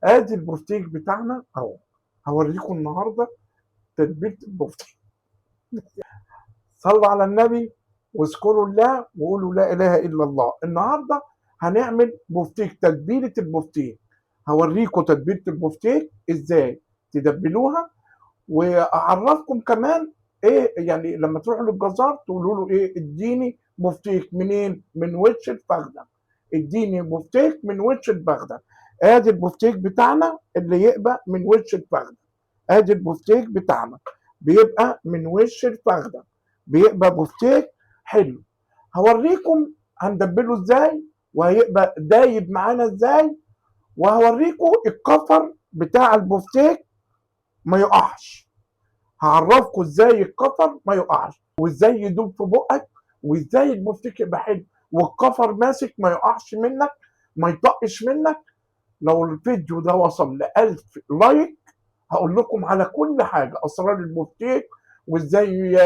ادي البفتيك بتاعنا اهو. هوريكم النهارده تتبيله البفتيك. صلوا على النبي واذكروا الله وقولوا لا اله الا الله. النهارده هنعمل بفتيك، تتبيله البفتيك. هوريكم تتبيله البفتيك ازاي تدبلوها، واعرفكم كمان ايه يعني لما تروحوا للجزار تقولوا له ايه، اديني بفتيك منين؟ من وش الفخده. اديني بفتيك من وش الفخده. ادي البفتيك بتاعنا اللي يبقى من وش الفخده. ادي البفتيك بتاعنا بيبقى من وش الفخده، بيبقى بفتيك حلو. هوريكم هندبله ازاي وهيبقى دايب معانا ازاي، وهوريكم الكفر بتاع البفتيك ما يقعش. هعرفكم ازاي الكفر ما يقعش، وازاي يدوب في بقك، وازاي البفتيك يبقى حلو والكفر ماسك ما يقعش منك، ما يطقش منك. لو الفيديو ده وصل ل 1000 لايك هقول لكم على كل حاجه، اسرار البفتيك وازاي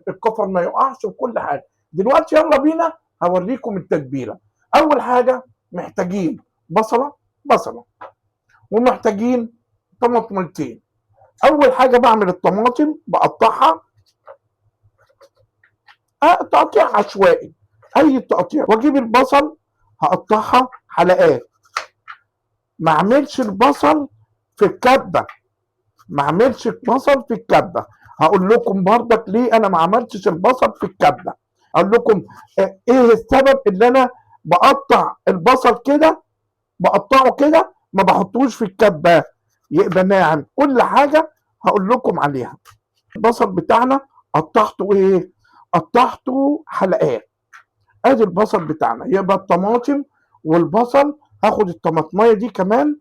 الكفر ما يقعش وكل حاجه. دلوقتي يلا بينا هوريكم التتبيله. اول حاجه محتاجين بصله، ومحتاجين طماطمتين. اول حاجه بعمل الطماطم بقطعها تقطيع عشوائي، اي تقطيع، واجيب البصل هقطعها حلقات. ما اعملش البصل في الكبه، ما اعملش البصل في الكبه. هقول لكم برضك ليه انا ما عملتش البصل في الكبه. اقول لكم ايه السبب اللي انا بقطع البصل كده، بقطعه كده ما بحطوش في الكبه يبقى ناعم. كل حاجه هقول لكم عليها. البصل بتاعنا قطعته ايه؟ قطعته حلقات. ادي البصل بتاعنا، يبقى الطماطم والبصل. هاخد الطماطمايه دي كمان،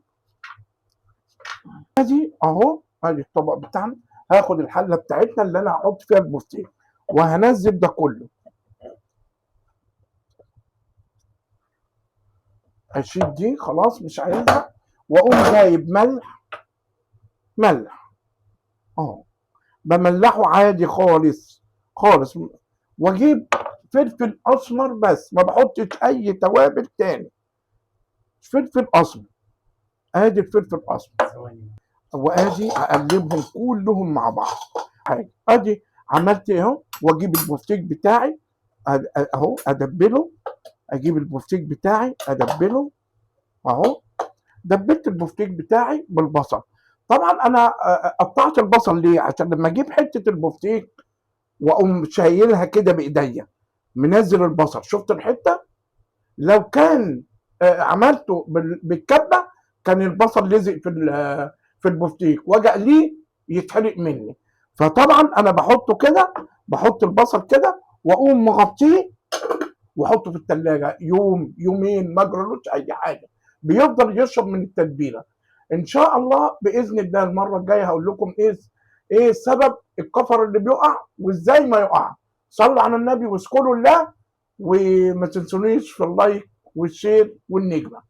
ادي اهو، ادي الطبق بتاعنا. هاخد الحله بتاعتنا اللي انا هحط فيها البفتيك وهنزل ده كله. اشيل دي خلاص مش عايزها، واقوم جايب ملح اهو، بملحه عادي خالص خالص. واجيب فلفل اسمر بس، ما بحطش اي توابل تاني. فلفل اسمر، ادي الفلفل الاسمر، وادي اقلبهم كلهم مع بعض. حاجه ادي عملت اهو. واجيب البفتيك بتاعي اهو ادبله. اجيب البفتيك بتاعي ادبله اهو. دبلت البفتيك بتاعي بالبصل. طبعا انا قطعت البصل ليه؟ عشان لما اجيب حته البفتيك واقوم شايلها كده بايديا منزل البصل، شفت الحته؟ لو كان عملته بالكبه كان البصل لزق في البفتيك واجي اقليه يتحرق مني. فطبعا انا بحطه كده، بحط البصل كده واقوم مغطيه واحطه في الثلاجه يوم يومين، ما اجرلوش اي حاجه، بيفضل يشرب من التتبيله. ان شاء الله باذن الله المره الجايه هقول لكم ايه سبب الكفر اللي بيقع وازاي ما يقع. صلوا على النبي واذكروا الله، وما تنسونيش في اللايك والشير والنجمه.